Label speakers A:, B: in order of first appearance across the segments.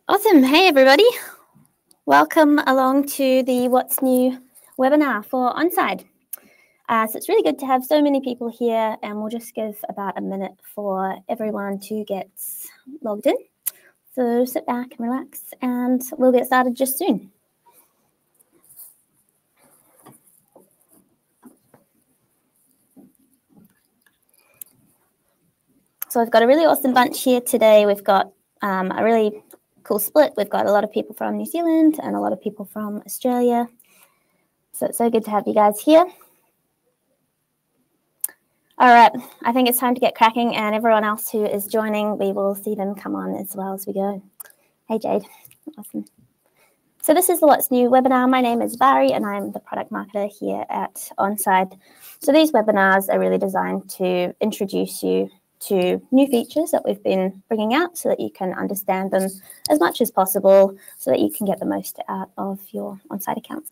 A: Awesome. Hey, everybody. Welcome along to the What's New webinar for Onside. So it's really good to have so many people here, and we'll just give about a minute for everyone to get logged in. So sit back and relax, and we'll get started just soon. So we've got a really awesome bunch here today. We've got a really cool split. We've got a lot of people from New Zealand and a lot of people from Australia. So it's so good to have you guys here. All right, I think it's time to get cracking, and everyone else who is joining, we will see them come on as well as we go. Hey, Jade. Awesome. So this is the What's New webinar. My name is Barry, and I'm the product marketer here at Onside. So these webinars are really designed to introduce you to new features that we've been bringing out so that you can understand them as much as possible so that you can get the most out of your Onside account.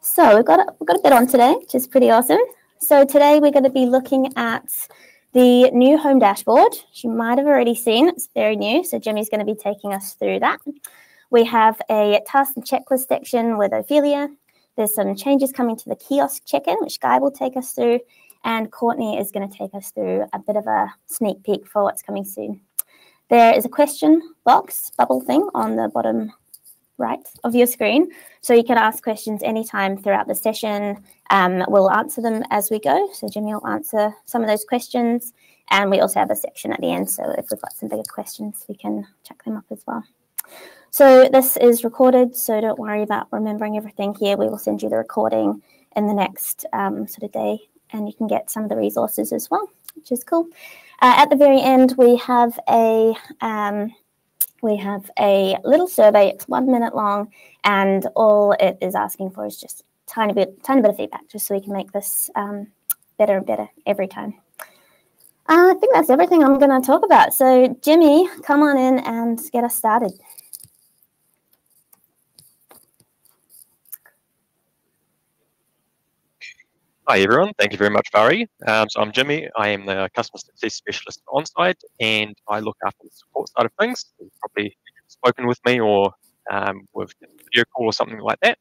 A: So we've got a bit on today, which is pretty awesome. So today we're going to be looking at the new home dashboard. You might have already seen, it's very new, so Jimmy's going to be taking us through that. We have a task and checklist section with Ophelia. There's some changes coming to the kiosk check-in, which Guy will take us through, and Courtney is going to take us through a bit of a sneak peek for what's coming soon. There is a question box bubble thing on the bottom right of your screen, so you can ask questions anytime throughout the session. We'll answer them as we go, so Jimmy will answer some of those questions, and we also have a section at the end, so if we've got some bigger questions we can check them up as well. So this is recorded, so don't worry about remembering everything here. We will send you the recording in the next sort of day, and you can get some of the resources as well, which is cool. At the very end, we have a little survey. It's 1 minute long, and all it is asking for is just a tiny bit of feedback, just so we can make this better and better every time. I think that's everything I'm going to talk about. So Jimmy, come on in and get us started.
B: Hi everyone, thank you very much, Barry. So I'm Jimmy. I am the Customer Success Specialist on Onside, and I look after the support side of things. You've probably spoken with me or with a video call or something like that.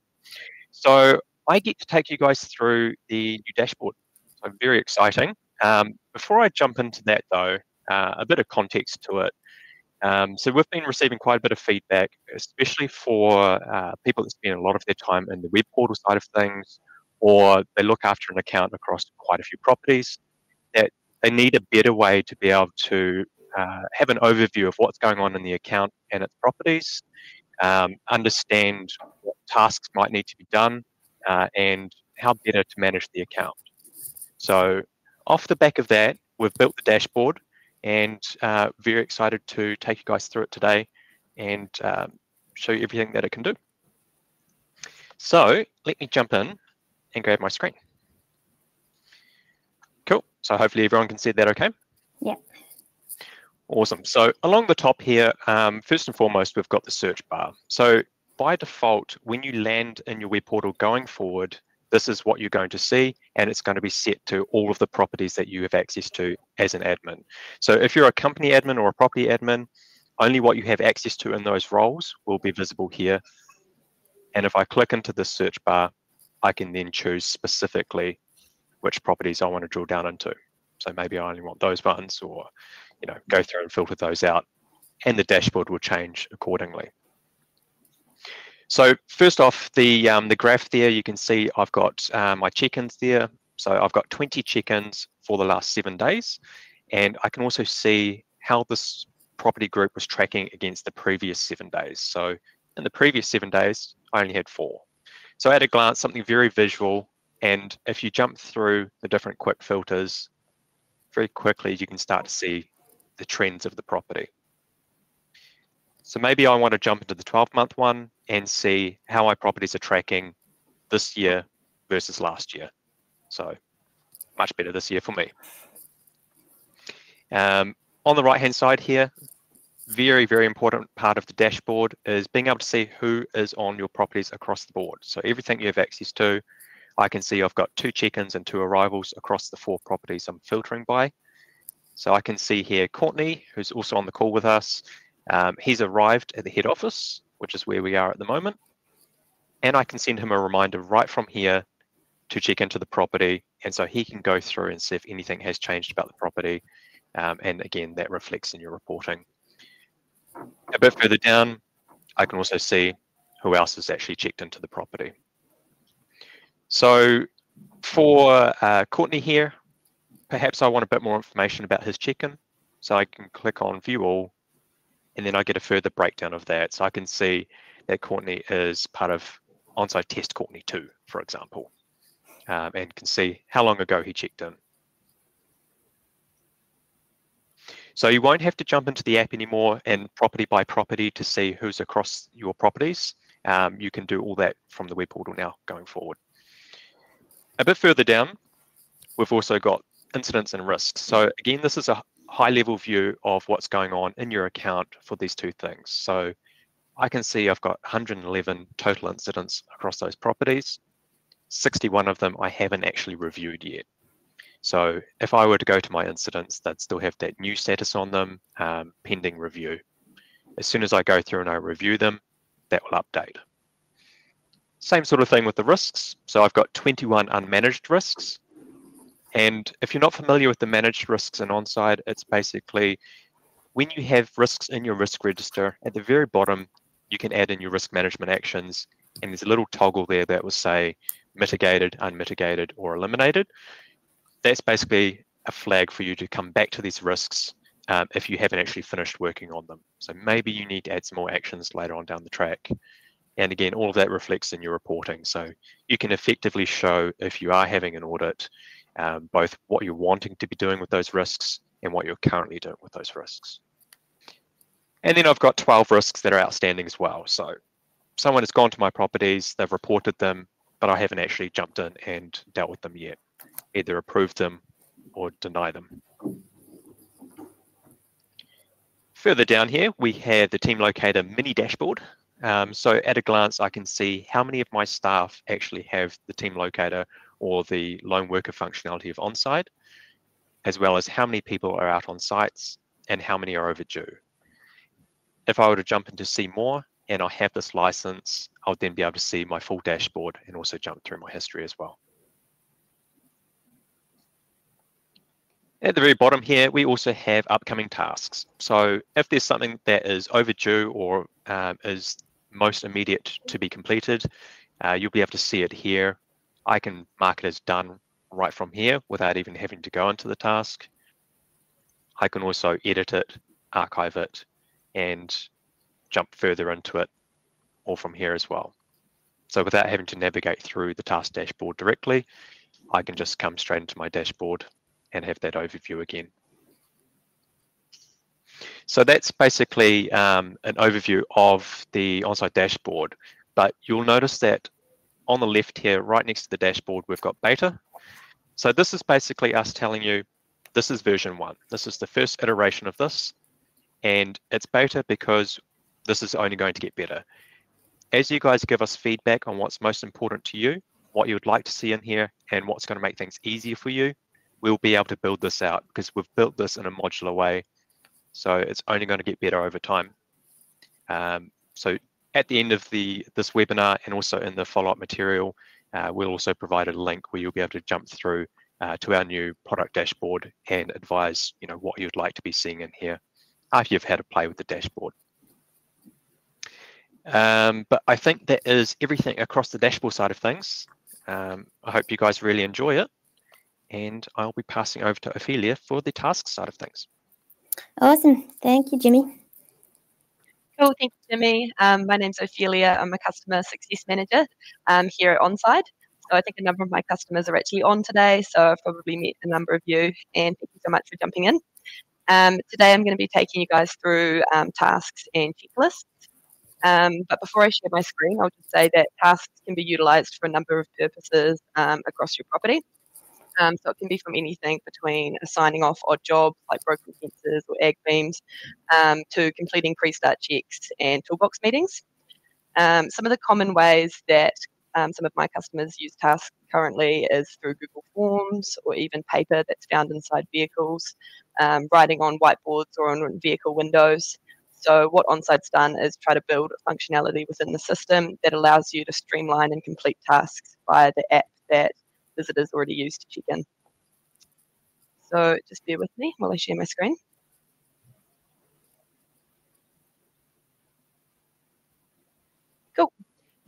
B: So I get to take you guys through the new dashboard. So very exciting. Before I jump into that though, a bit of context to it. So we've been receiving quite a bit of feedback, especially for people that spend a lot of their time in the web portal side of things, or they look after an account across quite a few properties, that they need a better way to be able to have an overview of what's going on in the account and its properties, understand what tasks might need to be done, and how better to manage the account. So off the back of that, we've built the dashboard, and very excited to take you guys through it today and show you everything that it can do. So let me jump in and grab my screen. Cool. So hopefully everyone can see that okay?
A: Yeah.
B: Awesome. So along the top here, first and foremost, we've got the search bar. So by default, when you land in your web portal going forward, this is what you're going to see, and it's going to be set to all of the properties that you have access to as an admin. So if you're a company admin or a property admin, only what you have access to in those roles will be visible here. And if I click into the search bar, I can then choose specifically which properties I want to drill down into. So maybe I only want those ones, or go through and filter those out, and the dashboard will change accordingly. So first off, the graph there, you can see I've got my check-ins there. So I've got 20 check-ins for the last 7 days, and I can also see how this property group was tracking against the previous 7 days. So in the previous 7 days, I only had 4. So at a glance, something very visual, and if you jump through the different quick filters, very quickly you can start to see the trends of the property. So maybe I want to jump into the 12-month one and see how my properties are tracking this year versus last year. So much better this year for me. On the right-hand side here, very, very important part of the dashboard is being able to see who is on your properties across the board. So everything you have access to, I can see I've got 2 check-ins and 2 arrivals across the 4 properties I'm filtering by. So I can see here Courtney, who's also on the call with us. He's arrived at the head office, which is where we are at the moment, and I can send him a reminder right from here to check into the property, and so he can go through and see if anything has changed about the property, and again, that reflects in your reporting. A bit further down, I can also see who else has actually checked into the property. So for Courtney here, perhaps I want a bit more information about his check-in, so I can click on View All, and then I get a further breakdown of that. So I can see that Courtney is part of onsite test Courtney 2, for example, and can see how long ago he checked in. So you won't have to jump into the app anymore and property by property to see who's across your properties. You can do all that from the web portal now going forward. A bit further down, we've also got incidents and risks. So again, this is a high level view of what's going on in your account for these two things. So I can see I've got 111 total incidents across those properties. 61 of them I haven't actually reviewed yet. So if I were to go to my incidents, they'd still have that new status on them, pending review. As soon as I go through and I review them, that will update. Same sort of thing with the risks. So I've got 21 unmanaged risks. And if you're not familiar with the managed risks in Onsite, it's basically when you have risks in your risk register, at the very bottom, you can add in your risk management actions. And there's a little toggle there that will say mitigated, unmitigated, or eliminated. That's basically a flag for you to come back to these risks if you haven't actually finished working on them. So maybe you need to add some more actions later on down the track. And again, all of that reflects in your reporting. So you can effectively show if you are having an audit, both what you're wanting to be doing with those risks and what you're currently doing with those risks. And then I've got 12 risks that are outstanding as well. So someone has gone to my properties, they've reported them, but I haven't actually jumped in and dealt with them yet. Either approve them or deny them. Further down here, we have the Team Locator mini dashboard. So at a glance, I can see how many of my staff actually have the Team Locator or the lone worker functionality of Onsite, as well as how many people are out on sites and how many are overdue. If I were to jump in to see more and I have this license, I'll then be able to see my full dashboard and also jump through my history as well. At the very bottom here, we also have upcoming tasks. So if there's something that is overdue or is most immediate to be completed, you'll be able to see it here. I can mark it as done right from here without even having to go into the task. I can also edit it, archive it, and jump further into it all from here as well. So without having to navigate through the task dashboard directly, I can just come straight into my dashboard and have that overview again. So that's basically an overview of the Onsite dashboard, but you'll notice that on the left here, right next to the dashboard, we've got beta. So this is basically us telling you, this is version 1. This is the first iteration of this, and it's beta because this is only going to get better. As you guys give us feedback on what's most important to you, what you would like to see in here, and what's going to make things easier for you, we'll be able to build this out because we've built this in a modular way. So it's only going to get better over time. So at the end of this webinar and also in the follow-up material, we'll also provide a link where you'll be able to jump through to our new product dashboard and advise what you'd like to be seeing in here after you've had a play with the dashboard. But I think that is everything across the dashboard side of things. I hope you guys really enjoy it. And I'll be passing over to Ophelia for the task side of things.
A: Awesome. Thank you, Jimmy.
C: Cool. Thank you, Jimmy. My name's Ophelia. I'm a customer success manager here at Onsite. So I think a number of my customers are actually on today. So I've probably met a number of you. And thank you so much for jumping in. Today I'm going to be taking you guys through tasks and checklists. But before I share my screen, I'll just say that tasks can be utilized for a number of purposes across your property. So it can be from anything between assigning off odd jobs like broken fences or ag beams to completing pre-start checks and toolbox meetings. Some of the common ways that some of my customers use tasks currently is through Google Forms or even paper that's found inside vehicles, writing on whiteboards or on vehicle windows. So what OnSite's done is try to build a functionality within the system that allows you to streamline and complete tasks via the app that visitors already use to check in. So just bear with me while I share my screen. Cool,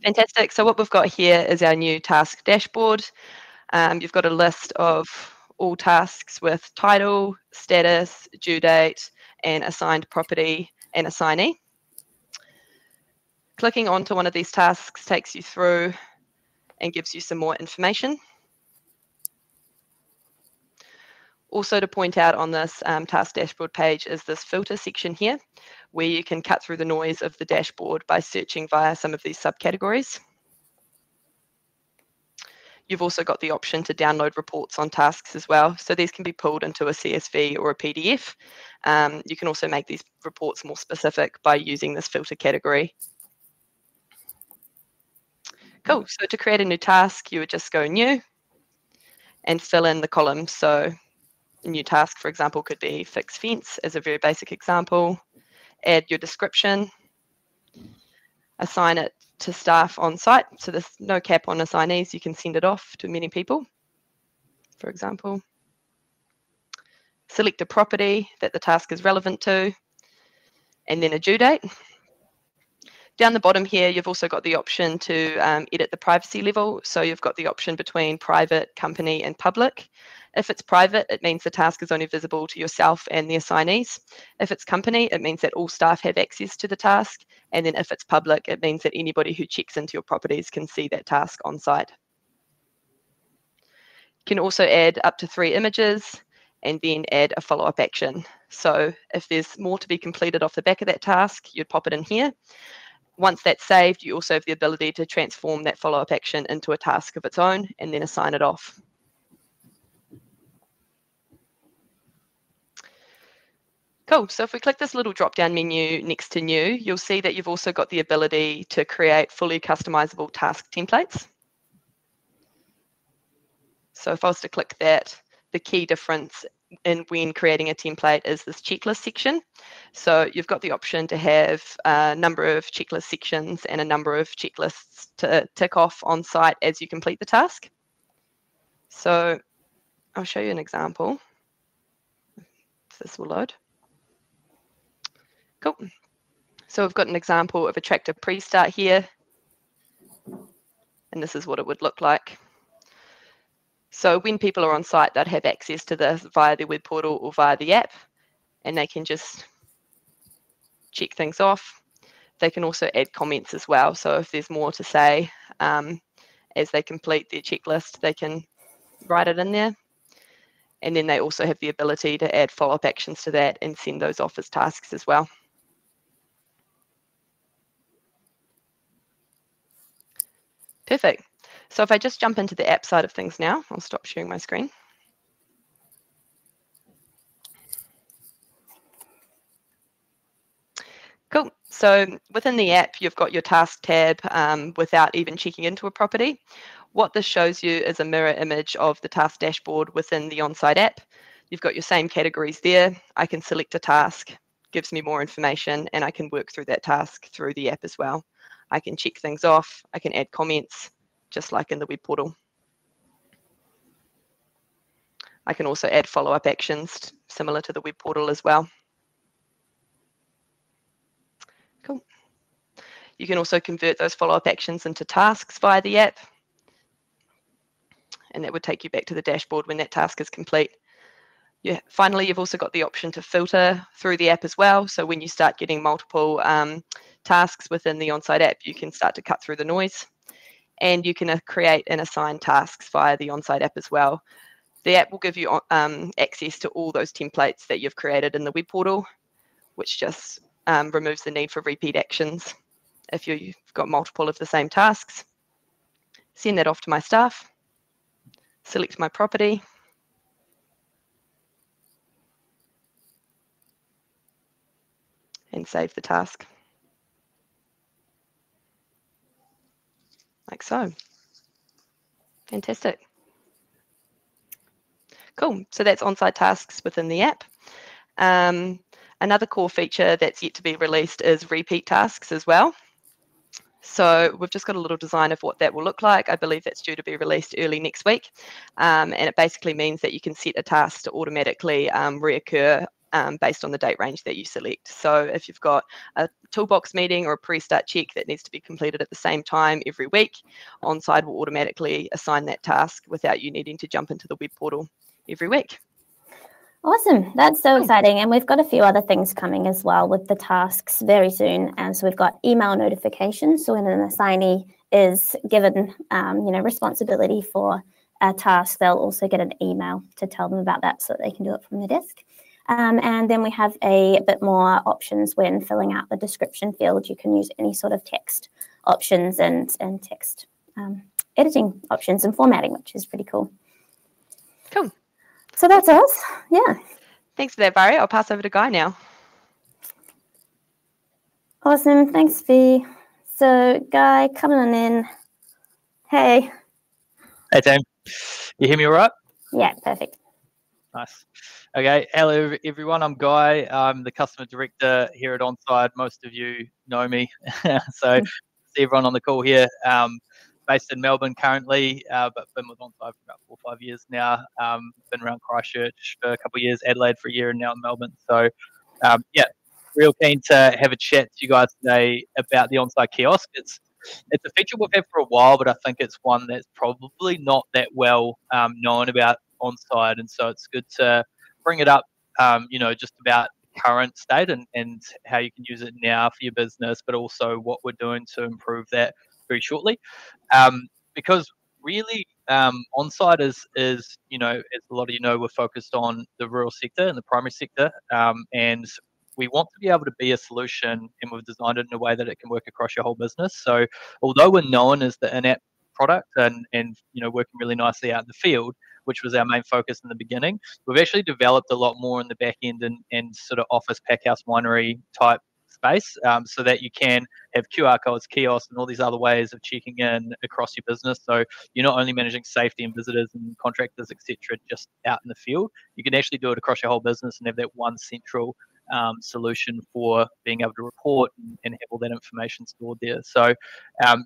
C: fantastic. So what we've got here is our new task dashboard. You've got a list of all tasks with title, status, due date, and assigned property and assignee. Clicking onto one of these tasks takes you through and gives you some more information. Also to point out on this task dashboard page is this filter section here, where you can cut through the noise of the dashboard by searching via some of these subcategories. You've also got the option to download reports on tasks as well. So these can be pulled into a CSV or a PDF. You can also make these reports more specific by using this filter category. Cool, so to create a new task, you would just go new and fill in the columns. So a new task, for example, could be fix fence as a very basic example. Add your description, assign it to staff on site. So there's no cap on assignees. You can send it off to many people, for example. Select a property that the task is relevant to, and then a due date. Down the bottom here, you've also got the option to edit the privacy level. So you've got the option between private, company, and public. If it's private, it means the task is only visible to yourself and the assignees. If it's company, it means that all staff have access to the task. And then if it's public, it means that anybody who checks into your properties can see that task on site. You can also add up to 3 images and then add a follow-up action. So if there's more to be completed off the back of that task, you'd pop it in here. Once that's saved, you also have the ability to transform that follow-up action into a task of its own and then assign it off. Cool, so if we click this little drop-down menu next to new, you'll see that you've also got the ability to create fully customizable task templates. So if I was to click that, the key difference in when creating a template is this checklist section. So you've got the option to have a number of checklist sections and a number of checklists to tick off on site as you complete the task. So I'll show you an example. This will load. Cool. So we've got an example of a tractor pre-start here. And this is what it would look like. So when people are on site, they'd have access to this via their web portal or via the app, and they can just check things off. They can also add comments as well. So if there's more to say as they complete their checklist, they can write it in there. And then they also have the ability to add follow-up actions to that and send those off as tasks as well. Perfect. So if I just jump into the app side of things now, I'll stop sharing my screen. Cool. So within the app, you've got your task tab without even checking into a property. What this shows you is a mirror image of the task dashboard within the OnSite app. You've got your same categories there. I can select a task, gives me more information, and I can work through that task through the app as well. I can check things off. I can add comments, just like in the web portal. I can also add follow-up actions similar to the web portal as well. Cool. You can also convert those follow-up actions into tasks via the app. And that would take you back to the dashboard when that task is complete. Yeah. Finally, you've also got the option to filter through the app as well. So when you start getting multiple tasks within the OnSite app, you can start to cut through the noise. And you can create and assign tasks via the OnSite app as well. The app will give you access to all those templates that you've created in the web portal, which just removes the need for repeat actions if you've got multiple of the same tasks. Send that off to my staff, select my property, and save the task. Like so. Fantastic. Cool. So that's OnSite tasks within the app. Another core feature that's yet to be released is repeat tasks as well. So we've just got a little design of what that will look like. I believe that's due to be released early next week. And it basically means that you can set a task to automatically reoccur based on the date range that you select. So if you've got a toolbox meeting or a pre-start check that needs to be completed at the same time every week, OnSide will automatically assign that task without you needing to jump into the web portal every week.
A: Awesome. That's so exciting. And we've got a few other things coming as well with the tasks very soon. And so we've got email notifications. So when an assignee is given, responsibility for a task, they'll also get an email to tell them about that so that they can do it from their desk. And then we have a bit more options when filling out the description field. You can use any sort of text options and text editing options and formatting, which is pretty cool.
C: Cool.
A: So that's us. Yeah.
C: Thanks for that, Barry. I'll pass over to Guy now.
A: Awesome. Thanks, Fee. So, Guy, coming on in. Hey.
D: Hey, team. You hear me all right?
A: Yeah, perfect.
D: Nice. Okay. Hello, everyone. I'm Guy. I'm the customer director here at OnSide. Most of you know me. So, see everyone on the call here. Based in Melbourne currently, but been with OnSide for about 4 or 5 years now. Been around Christchurch for a couple of years, Adelaide for a year, and now in Melbourne. So, yeah, real keen to have a chat to you guys today about the OnSide kiosk. It's a feature we've had for a while, but I think it's one that's probably not that well known about OnSide, and so it's good to bring it up. Just about current state and how you can use it now for your business, but also what we're doing to improve that very shortly. Because really, OnSide is as a lot of you know, we're focused on the rural sector and the primary sector, and we want to be able to be a solution, and we've designed it in a way that it can work across your whole business. So, although we're known as the in-app product and working really nicely out in the field, which was our main focus in the beginning, we've actually developed a lot more in the back end and sort of office packhouse winery type space, so that you can have QR codes, kiosks, and all these other ways of checking in across your business. So you're not only managing safety and visitors and contractors, etc., just out in the field. You can actually do it across your whole business and have that one central solution for being able to report and have all that information stored there. So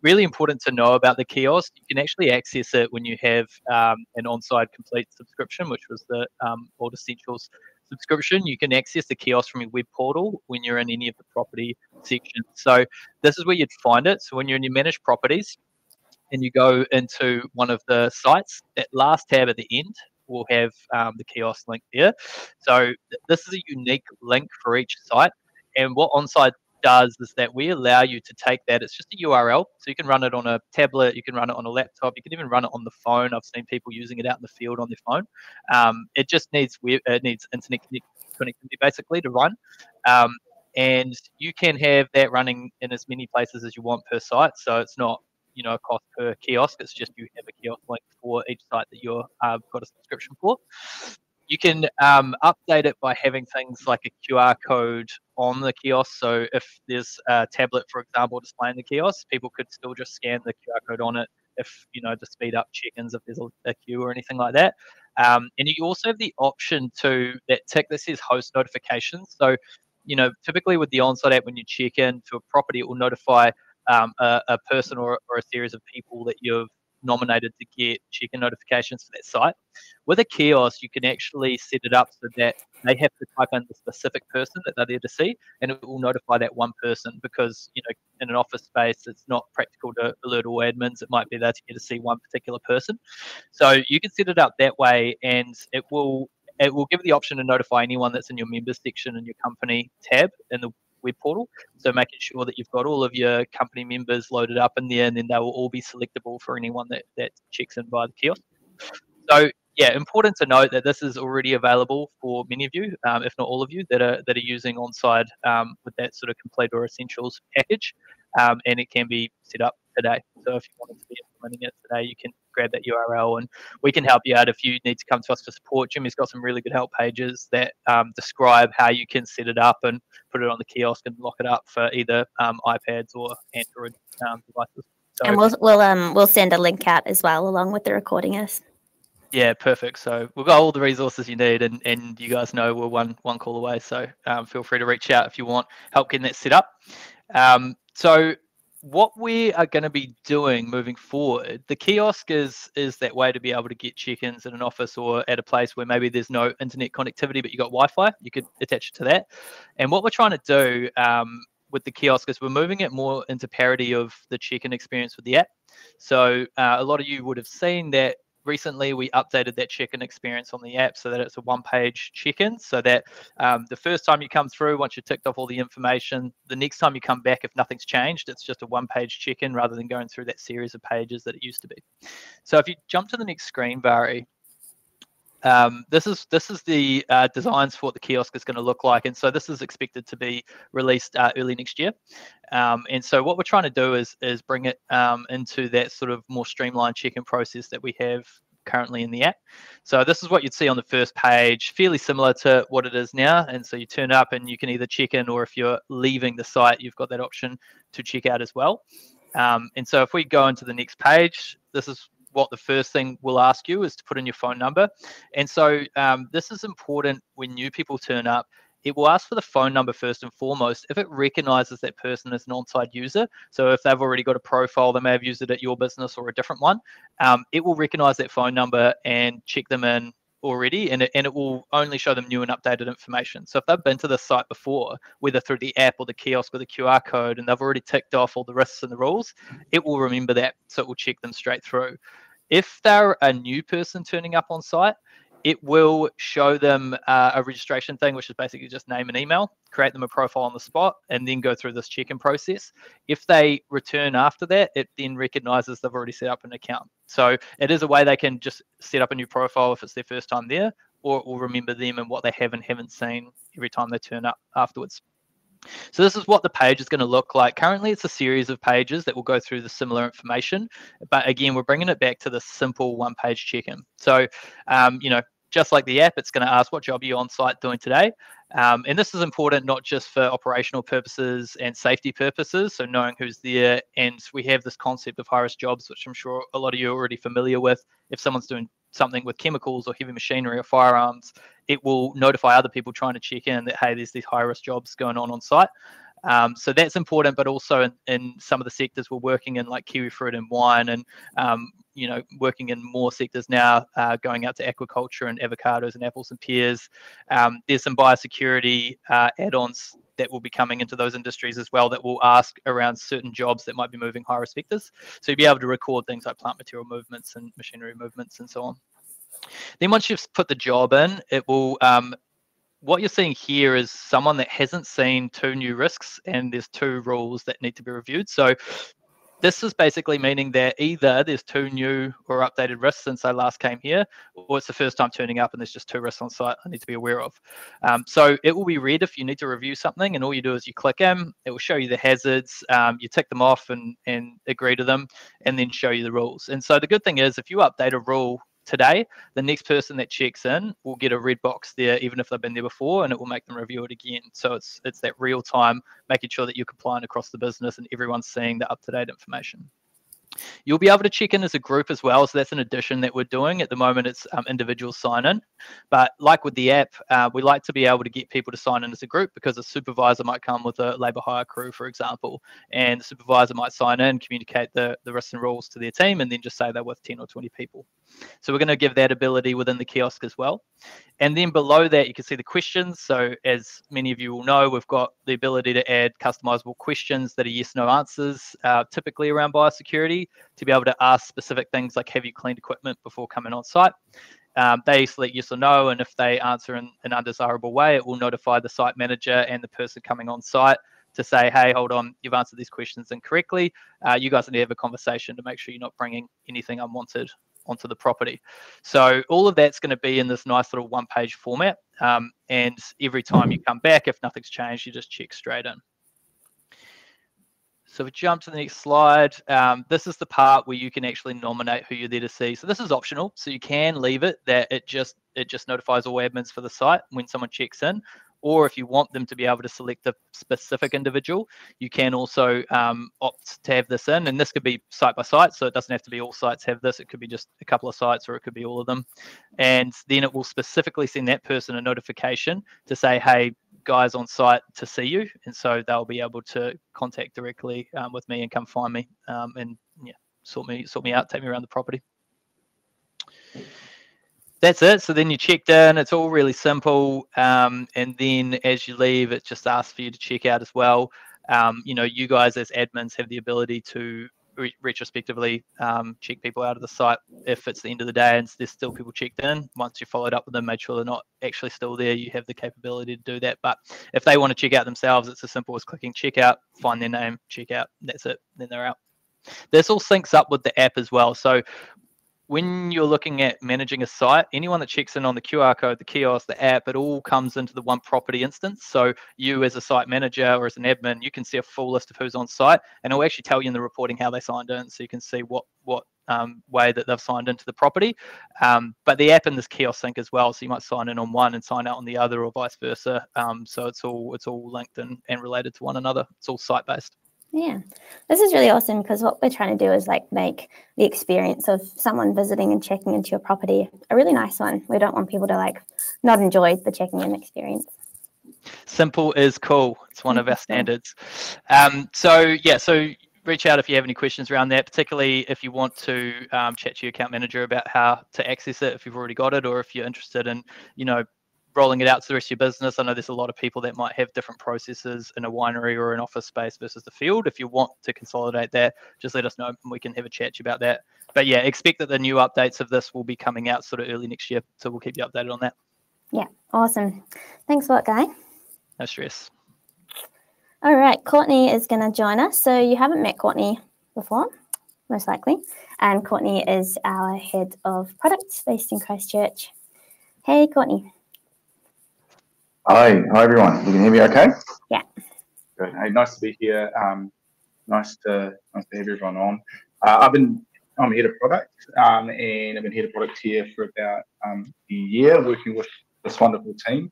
D: really important to know about the kiosk. You can actually access it when you have an OnSide Complete subscription, which was the All Essentials subscription. You can access the kiosk from your web portal when you're in any of the property sections. So this is where you'd find it. So when you're in your managed properties and you go into one of the sites, that last tab at the end will have the kiosk link there. So this is a unique link for each site. And what OnSide does is that we allow you to take that. It's just a URL, so you can run it on a tablet, you can run it on a laptop, you can even run it on the phone. I've seen people using it out in the field on their phone. It just needs internet connectivity basically to run, and you can have that running in as many places as you want per site. So it's not a cost per kiosk. It's just you have a kiosk link for each site that you're got a subscription for. You can update it by having things like a QR code on the kiosk. So if there's a tablet, for example, displaying the kiosk, people could still just scan the QR code on it if, to speed up check-ins if there's a queue or anything like that. And you also have the option to that tick that says host notifications. So, typically with the OnSide app, when you check in to a property, it will notify a person or a series of people that you've nominated to get check-in notifications for that site. With a kiosk, you can actually set it up so that they have to type in the specific person that they're there to see, and it will notify that one person, because in an office space it's not practical to alert all admins. It might be that you get to see one particular person. So you can set it up that way, and it will give the option to notify anyone that's in your members section in your company tab in the web portal. So making sure that you've got all of your company members loaded up in there, and then they will all be selectable for anyone that checks in via the kiosk. So yeah, important to note that this is already available for many of you, if not all of you, that are using OnSide with that sort of complete or essentials package, and it can be set up today. So if you wanted to be implementing it today, you can grab that URL and we can help you out if you need to come to us for support. Jimmy's got some really good help pages that describe how you can set it up and put it on the kiosk and lock it up for either iPads or Android devices. So,
A: and we'll send a link out as well along with the recording.
D: Yeah, perfect. So we've got all the resources you need, and you guys know we're one call away. So feel free to reach out if you want help getting that set up. So what we are going to be doing moving forward, the kiosk is that way to be able to get check-ins in an office or at a place where maybe there's no internet connectivity, but you got Wi-Fi. You could attach it to that. And what we're trying to do with the kiosk is we're moving it more into parity of the check-in experience with the app. So a lot of you would have seen that recently we updated that check-in experience on the app so that it's a one-page check-in, so that the first time you come through, once you've ticked off all the information, the next time you come back, if nothing's changed, it's just a one-page check-in rather than going through that series of pages that it used to be. So if you jump to the next screen, Barry, this is the designs for what the kiosk is going to look like, and so this is expected to be released early next year. And so what we're trying to do is bring it into that sort of more streamlined check-in process that we have currently in the app. So this is what you'd see on the first page, fairly similar to what it is now. And so you turn up and you can either check in, or if you're leaving the site, you've got that option to check out as well. And so if we go into the next page, this is what the first thing we'll ask you is to put in your phone number. And so this is important when new people turn up. It will ask for the phone number first and foremost if it recognizes that person as an on-site user. So if they've already got a profile, they may have used it at your business or a different one, it will recognize that phone number and check them in already, and it will only show them new and updated information. So if they've been to the site before, whether through the app or the kiosk or the QR code, and they've already ticked off all the risks and the rules, it will remember that, so it will check them straight through. If they're a new person turning up on site, it will show them a registration thing, which is basically just name and email, create them a profile on the spot, and then go through this check-in process. If they return after that, it then recognizes they've already set up an account. So it is a way they can just set up a new profile if it's their first time there, or it will remember them and what they have and haven't seen every time they turn up afterwards. So this is what the page is going to look like. Currently, it's a series of pages that will go through the similar information. But again, we're bringing it back to the simple one-page check-in. So, just like the app, it's going to ask, what job are you on site doing today? And this is important not just for operational purposes and safety purposes, so knowing who's there. And we have this concept of high-risk jobs, which I'm sure a lot of you are already familiar with. If someone's doing something with chemicals or heavy machinery or firearms, it will notify other people trying to check in that, hey, there's these high-risk jobs going on site. So that's important, but also in some of the sectors we're working in, like kiwi fruit and wine, and working in more sectors now, going out to aquaculture and avocados and apples and pears. There's some biosecurity add-ons that will be coming into those industries as well that will ask around certain jobs that might be moving high-risk vectors. So you'll be able to record things like plant material movements and machinery movements and so on. Then once you've put the job in, it will what you're seeing here is someone that hasn't seen 2 new risks, and there's 2 rules that need to be reviewed. So this is basically meaning that either there's 2 new or updated risks since I last came here, or it's the first time turning up and there's just 2 risks on site I need to be aware of. So it will be red if you need to review something, and all you do is you click in, it will show you the hazards, you tick them off and agree to them, and then show you the rules. And so the good thing is, if you update a rule today, the next person that checks in will get a red box there, even if they've been there before, and it will make them review it again. So it's that real time, making sure that you're compliant across the business and everyone's seeing the up-to-date information. You'll be able to check in as a group as well. So that's an addition that we're doing. At the moment, it's individual sign in. But like with the app, we like to be able to get people to sign in as a group, because a supervisor might come with a labour hire crew, for example, and the supervisor might sign in, communicate the risks and rules to their team, and then just say they're with 10 or 20 people. So we're going to give that ability within the kiosk as well. And then below that, you can see the questions. So as many of you will know, we've got the ability to add customizable questions that are yes/no answers, typically around biosecurity, to be able to ask specific things like, have you cleaned equipment before coming on site? They select yes or no, and if they answer in an undesirable way, it will notify the site manager and the person coming on site to say, hey, hold on, you've answered these questions incorrectly. You guys need to have a conversation to make sure you're not bringing anything unwanted onto the property. So all of that's going to be in this nice little one-page format. And every time you come back, if nothing's changed, you just check straight in. So we jump to the next slide. This is the part where you can actually nominate who you're there to see. So this is optional, so you can leave it that it just notifies all admins for the site when someone checks in, or if you want them to be able to select a specific individual, you can also opt to have this in, and this could be site by site, so it doesn't have to be all sites have this. It could be just a couple of sites, or it could be all of them, and then it will specifically send that person a notification to say, hey, guys on site to see you, and so they'll be able to contact directly with me and come find me, and yeah, sort me out, take me around the property. That's it. So then you checked in. It's all really simple. And then as you leave, it just asks for you to check out as well. You know, you guys as admins have the ability to retrospectively check people out of the site if it's the end of the day and there's still people checked in. Once you followed up with them, made sure they're not actually still there, you have the capability to do that. But if they want to check out themselves, it's as simple as clicking check out, find their name, check out. That's it. Then they're out. This all syncs up with the app as well. So when you're looking at managing a site, anyone that checks in on the QR code, the kiosk, the app, it all comes into the one property instance. So you as a site manager or as an admin, you can see a full list of who's on site, and it'll actually tell you in the reporting how they signed in, so you can see what way that they've signed into the property. But the app and this kiosk sync as well, so you might sign in on one and sign out on the other, or vice versa. So it's all linked and related to one another. It's all site-based.
A: Yeah, this is really awesome, because what we're trying to do is like make the experience of someone visiting and checking into your property a really nice one. We don't want people to like not enjoy the checking in experience.
D: Simple is cool. It's one of our standards. So reach out if you have any questions around that, particularly if you want to chat to your account manager about how to access it if you've already got it, or if you're interested in, you know, rolling it out to the rest of your business. I know there's a lot of people that might have different processes in a winery or an office space versus the field. If you want to consolidate that, just let us know and we can have a chat to you about that. But yeah, expect that the new updates of this will be coming out sort of early next year. So we'll keep you updated on that.
A: Yeah, awesome. Thanks a lot, Guy.
D: No stress.
A: All right, Courtney is going to join us. So you haven't met Courtney before, most likely. And Courtney is our head of product based in Christchurch. Hey, Courtney.
E: Hi everyone. You can hear me okay?
A: Yeah.
E: Good. Hey, nice to be here. Nice to have everyone on. I'm head of product, and I've been head of product here for about a year, working with this wonderful team.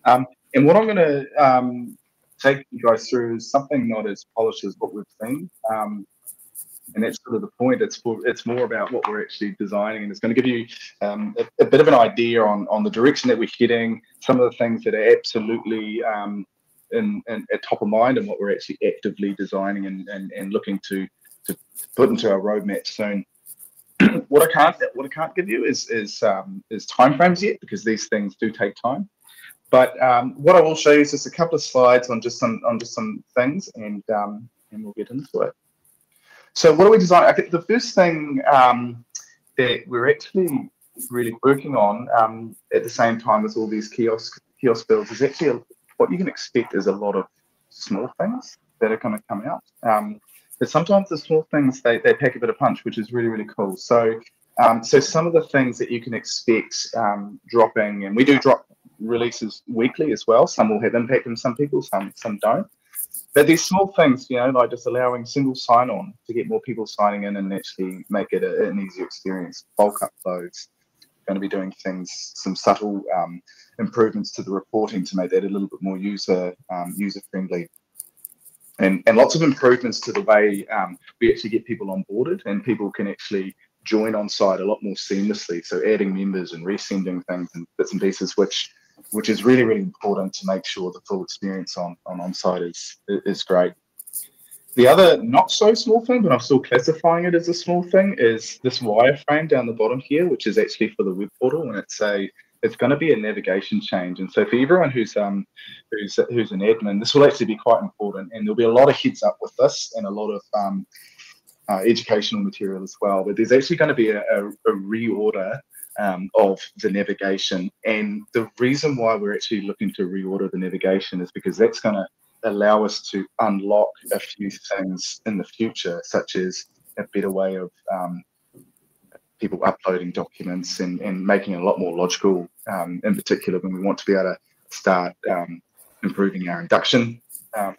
E: And what I'm going to take you guys through is something not as polished as what we've seen. And that's sort of the point. It's more about what we're actually designing, and it's going to give you a bit of an idea on the direction that we're heading, some of the things that are absolutely at top of mind, and what we're actually actively designing and looking to put into our roadmap soon. What I can't give you is timeframes yet, because these things do take time. But what I will show you is just a couple of slides on just some things, and we'll get into it. So what are we designing? I think the first thing that we're actually really working on at the same time as all these kiosk builds is actually what you can expect is a lot of small things that are going to come out. But sometimes the small things, they pack a bit of punch, which is really, really cool. So some of the things that you can expect dropping, and we do drop releases weekly as well. Some will have impact on some people, some don't. But these small things, you know, like just allowing single sign-on to get more people signing in and actually make it an easier experience. Bulk uploads, going to be doing some subtle improvements to the reporting to make that a little bit more user-friendly. And lots of improvements to the way we actually get people onboarded, and people can actually join on site a lot more seamlessly. So adding members and resending things and bits and pieces, which is really, really important to make sure the full experience on site is great. The other not so small thing, but I'm still classifying it as a small thing, is this wireframe down the bottom here, which is actually for the web portal, and it's going to be a navigation change. And so for everyone who's an admin, this will actually be quite important, and there'll be a lot of heads up with this and a lot of educational material as well. But there's actually going to be a reorder of the navigation, and the reason why we're actually looking to reorder the navigation is because that's going to allow us to unlock a few things in the future, such as a better way of people uploading documents and making it a lot more logical, in particular when we want to be able to start improving our induction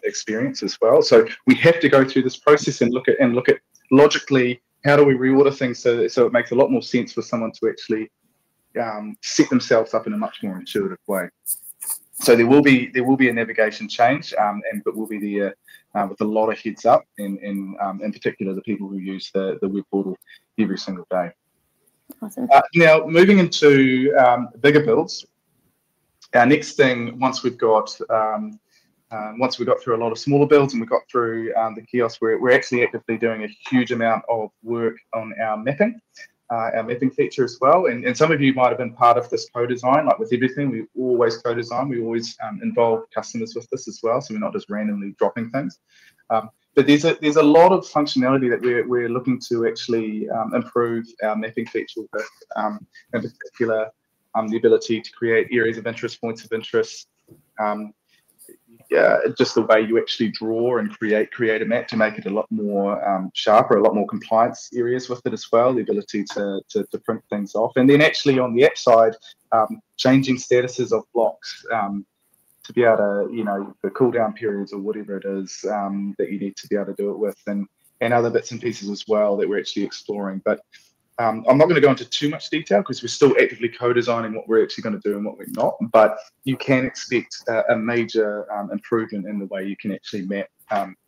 E: experience as well. So we have to go through this process and look at logically, how do we reorder things so it makes a lot more sense for someone to actually set themselves up in a much more intuitive way. So there will be a navigation change, but we'll be there with a lot of heads up, and in particular the people who use the web portal every single day.
A: Awesome.
E: Now moving into bigger builds, our next thing once we've got through a lot of smaller builds and we got through the kiosk, we're actually actively doing a huge amount of work on our mapping feature as well. And some of you might have been part of this co-design. Like with everything, we always co-design. We always involve customers with this as well, so we're not just randomly dropping things. But there's a lot of functionality that we're looking to actually improve our mapping feature with, in particular, the ability to create areas of interest, points of interest, just the way you actually draw and create a map to make it a lot more sharper, a lot more compliance areas with it as well, the ability to print things off. And then actually on the app side, changing statuses of blocks to be able to, the cooldown periods or whatever it is that you need to be able to do it with, and other bits and pieces as well that we're actually exploring. But I'm not going to go into too much detail because we're still actively co-designing what we're actually going to do and what we're not, but you can expect a major improvement in the way you can actually map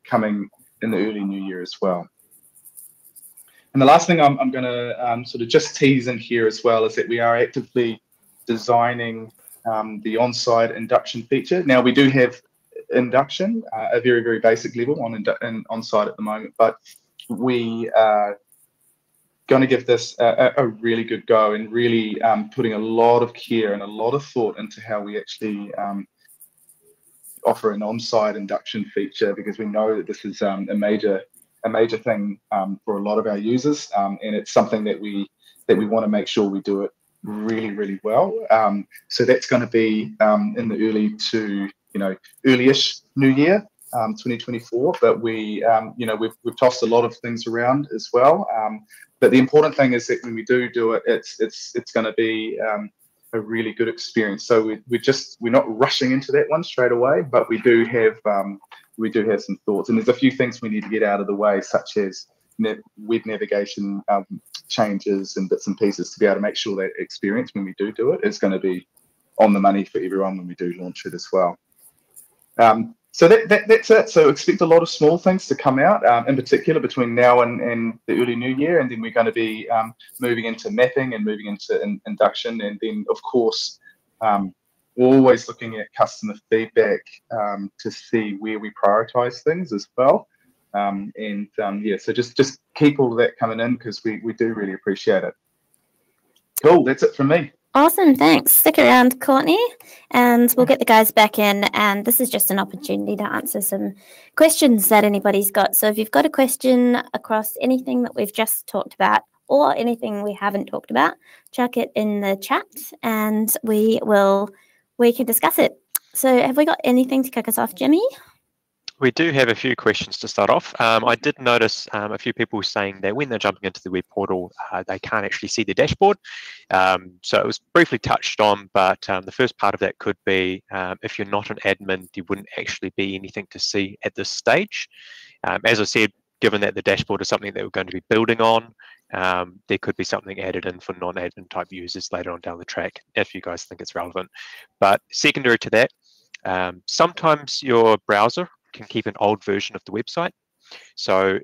E: coming in the early new year as well. And the last thing I'm going to sort of just tease in here as well is that we are actively designing the on-site induction feature. Now we do have induction, a very, very basic level on-site at the moment, but we are going to give this a really good go and really putting a lot of care and a lot of thought into how we actually offer an on-site induction feature, because we know that this is a major thing for a lot of our users, and it's something that we want to make sure we do it really, really well. So that's going to be in the early-ish new year, 2024. But we've tossed a lot of things around as well. But the important thing is that when we do it, it's going to be a really good experience. So we're not rushing into that one straight away, but we do have some thoughts, and there's a few things we need to get out of the way, such as web navigation changes and bits and pieces to be able to make sure that experience when we do it is going to be on the money for everyone when we do launch it as well. So that's it. So expect a lot of small things to come out, in particular between now and the early new year, and then we're going to be moving into mapping and moving into induction, and then of course always looking at customer feedback to see where we prioritize things as well. So just keep all of that coming in, because we do really appreciate it. Cool, that's it from me.
A: Awesome, thanks. Stick around, Courtney, and we'll get the guys back in. And this is just an opportunity to answer some questions that anybody's got. So if you've got a question across anything that we've just talked about or anything we haven't talked about, chuck it in the chat and we can discuss it. So have we got anything to kick us off, Jimmy?
B: We do have a few questions to start off. I did notice a few people saying that when they're jumping into the web portal, they can't actually see the dashboard. So it was briefly touched on, but the first part of that could be if you're not an admin, there wouldn't actually be anything to see at this stage. As I said, given that the dashboard is something that we're going to be building on, there could be something added in for non-admin type users later on down the track if you guys think it's relevant. But secondary to that, sometimes your browser can keep an old version of the website. So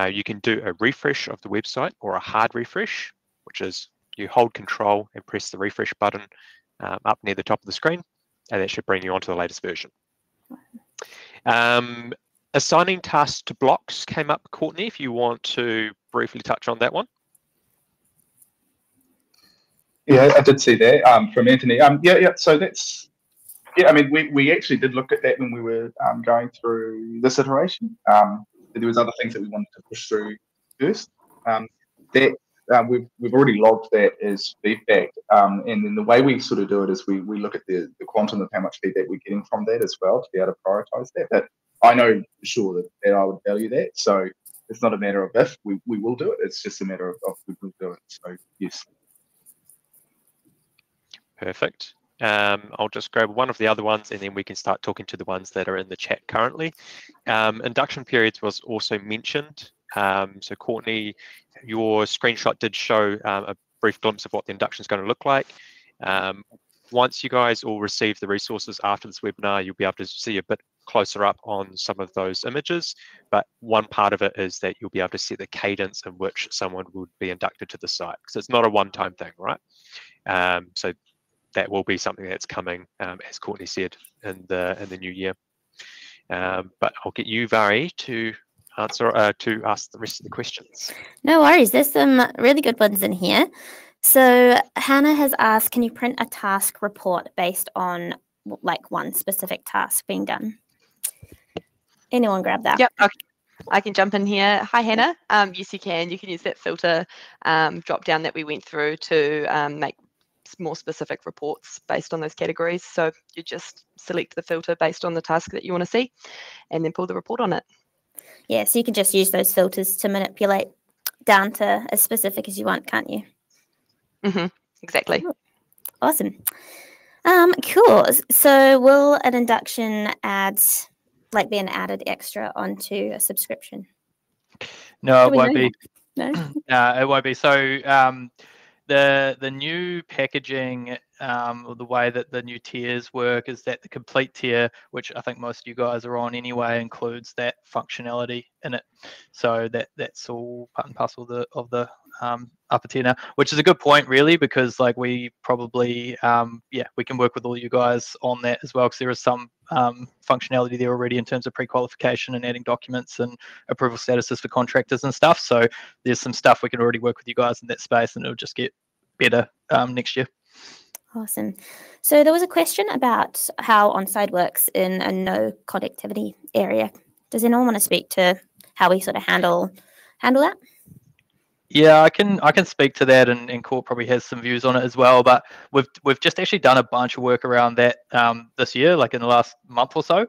B: you can do a refresh of the website or a hard refresh, which is you hold Control and press the refresh button up near the top of the screen, and that should bring you onto the latest version. Assigning tasks to blocks came up, Courtney, if you want to briefly touch on that one.
E: Yeah, I did see that from Anthony. So that's, I mean, we actually did look at that when we were going through this iteration. There was other things that we wanted to push through first. We've already logged that as feedback, and then the way we sort of do it is we look at the quantum of how much feedback we're getting from that as well to be able to prioritize that. But I know for sure that I would value that. So it's not a matter of if, we will do it. It's just a matter of we will do it. So yes.
B: Perfect. I'll just grab one of the other ones and then we can start talking to the ones that are in the chat currently. Induction periods was also mentioned. So Courtney, your screenshot did show a brief glimpse of what the induction is going to look like. once you guys all receive the resources after this webinar, you'll be able to see a bit closer up on some of those images. But one part of it is that you'll be able to see the cadence in which someone would be inducted to the site, because it's not a one-time thing, right? So that will be something that's coming, as Courtney said, in the new year. But I'll get you, Vari, to ask the rest of the questions.
A: No worries. There's some really good ones in here. So Hannah has asked, can you print a task report based on like one specific task being done? Anyone grab that?
C: Yep, I can jump in here. Hi, Hannah. Yes, you can. You can use that filter drop down that we went through to make more specific reports based on those categories. So you just select the filter based on the task that you want to see and then pull the report on it.
A: Yeah, so you can just use those filters to manipulate down to as specific as you want, can't you?
C: Exactly.
A: Awesome. Cool. So will an induction be an added extra onto a subscription?
D: No, it won't be.
A: No?
D: No, it won't be. So the new packaging, or the way that the new tiers work, is that the complete tier, which I think most of you guys are on anyway, includes that functionality in it. So that's all part and parcel of the upper tier now, which is a good point, really, because like we probably we can work with all you guys on that as well, because there is some functionality there already in terms of pre-qualification and adding documents and approval statuses for contractors and stuff. So there's some stuff we can already work with you guys in that space, and it'll just get better next year.
A: Awesome. So there was a question about how onsite works in a no connectivity area. Does anyone want to speak to how we sort of handle that?
D: Yeah, I can speak to that, and Court probably has some views on it as well. But we've just actually done a bunch of work around that this year, like in the last month or so.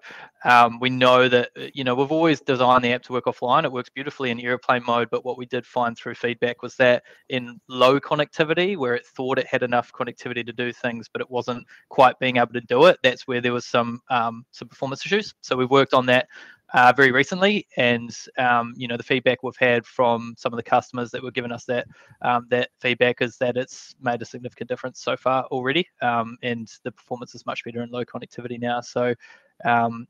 D: We know that we've always designed the app to work offline. It works beautifully in airplane mode, but what we did find through feedback was that in low connectivity, where it thought it had enough connectivity to do things, but it wasn't quite being able to do it, that's where there was some performance issues. So we've worked on that very recently, and the feedback we've had from some of the customers that were giving us that feedback is that it's made a significant difference so far already, and the performance is much better in low connectivity now. So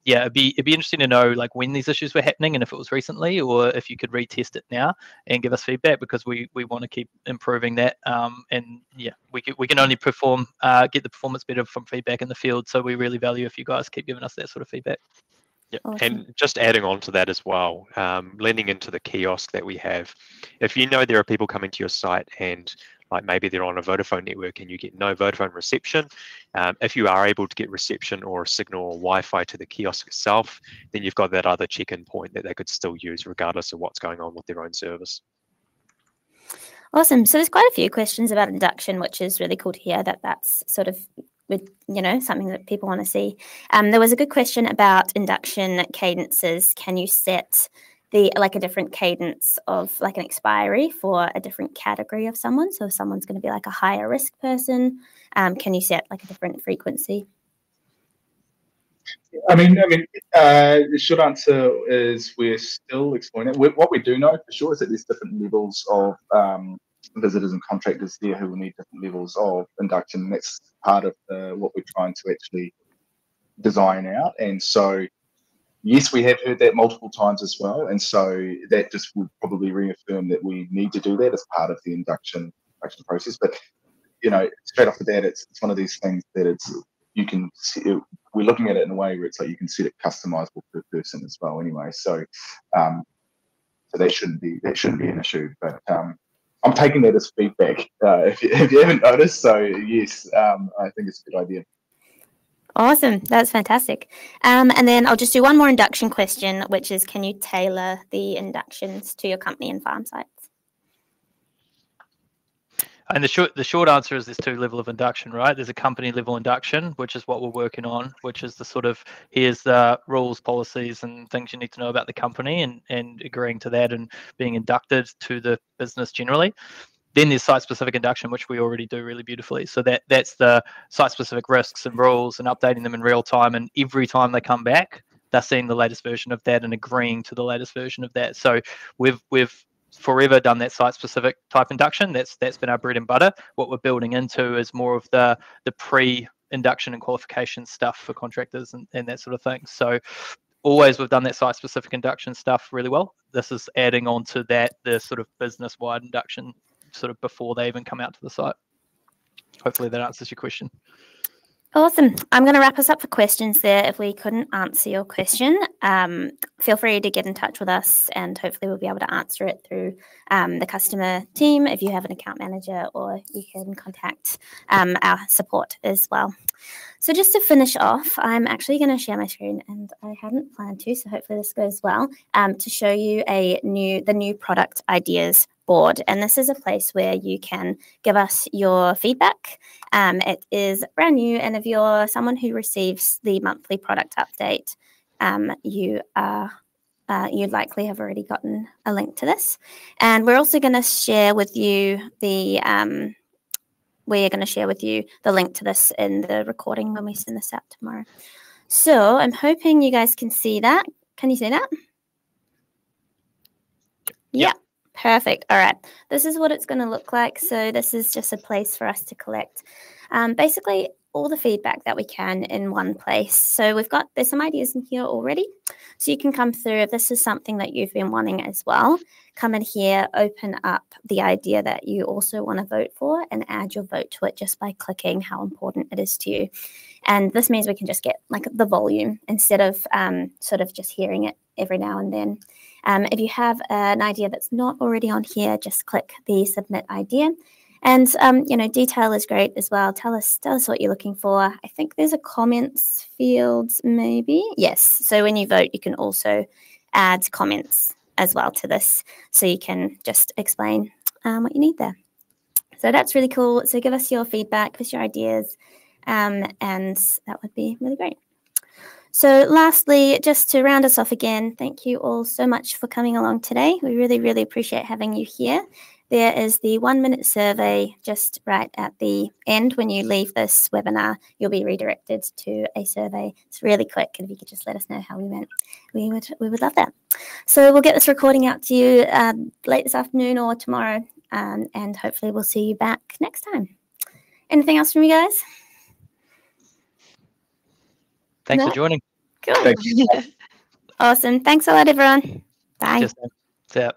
D: it'd be interesting to know like when these issues were happening and if it was recently, or if you could retest it now and give us feedback, because we want to keep improving that. And yeah, we can only get the performance better from feedback in the field. So we really value if you guys keep giving us that sort of feedback.
B: Yep.
A: Awesome.
B: And just adding on to that as well, leaning into the kiosk that we have. If you know there are people coming to your site and like maybe they're on a Vodafone network and you get no Vodafone reception, if you are able to get reception or a signal or Wi-Fi to the kiosk itself, then you've got that other check-in point that they could still use regardless of what's going on with their own service.
A: Awesome. So there's quite a few questions about induction, which is really cool to hear that that's sort of something that people want to see. There was a good question about induction cadences. Can you set a different cadence of like an expiry for a different category of someone? So if someone's going to be like a higher risk person, can you set like a different frequency?
E: I mean, the short answer is we're still exploring it. What we do know for sure is that there's different levels of visitors and contractors there who will need different levels of induction. And that's part of what we're trying to actually design out. And so, yes, we have heard that multiple times as well. And so that just would probably reaffirm that we need to do that as part of the induction process. But, straight off the bat, it's one of these things that you can see, we're looking at it in a way where it's like you can set it customizable per person as well anyway. So so that shouldn't be an issue. But I'm taking that as feedback if you haven't noticed. So yes, I think it's a good idea.
A: Awesome. That's fantastic. And then I'll just do one more induction question, which is, can you tailor the inductions to your company and farm sites?
D: And the short answer is there's two levels of induction, right? There's a company level induction, which is what we're working on, which is the sort of, here's the rules, policies, and things you need to know about the company, and agreeing to that and being inducted to the business generally. Then there's site-specific induction, which we already do really beautifully. So that's the site-specific risks and rules and updating them in real time. And every time they come back, they're seeing the latest version of that and agreeing to the latest version of that. So we've forever done that site-specific type induction. That's been our bread and butter. What we're building into is more of the pre induction and qualification stuff for contractors and that sort of thing. So always we've done that site-specific induction stuff really well. This is adding on to that, the sort of business-wide induction sort of before they even come out to the site. Hopefully that answers your question.
A: Awesome. I'm going to wrap us up for questions there. If we couldn't answer your question, feel free to get in touch with us and hopefully we'll be able to answer it through the customer team if you have an account manager, or you can contact our support as well. So just to finish off, I'm actually going to share my screen, and I hadn't planned to, so hopefully this goes well, to show you the new product ideas board. And this is a place where you can give us your feedback. It is brand new, and if you're someone who receives the monthly product update, you likely have already gotten a link to this. And we're also going to share with you the link to this in the recording when we send this out tomorrow. So I'm hoping you guys can see that. Can you see that? Yeah. Perfect. All right. This is what it's going to look like. So this is just a place for us to collect basically all the feedback that we can in one place. So there's some ideas in here already. So you can come through. If this is something that you've been wanting as well, come in here, open up the idea that you also want to vote for and add your vote to it just by clicking how important it is to you. And this means we can just get like the volume instead of sort of just hearing it every now and then. If you have an idea that's not already on here, just click the submit idea. And, detail is great as well. Tell us what you're looking for. I think there's a comments field, maybe. Yes. So when you vote, you can also add comments as well to this. So you can just explain what you need there. So that's really cool. So give us your feedback, give us your ideas, and that would be really great. So lastly, just to round us off again, thank you all so much for coming along today. We really, really appreciate having you here. There is the 1-minute survey just right at the end. When you leave this webinar, you'll be redirected to a survey. It's really quick, and if you could just let us know how we went, we would love that. So we'll get this recording out to you late this afternoon or tomorrow, and hopefully we'll see you back next time. Anything else from you guys?
D: Thanks for joining.
A: Cool. Awesome. Thanks a lot, everyone. Bye.
D: Cheers, man. See ya.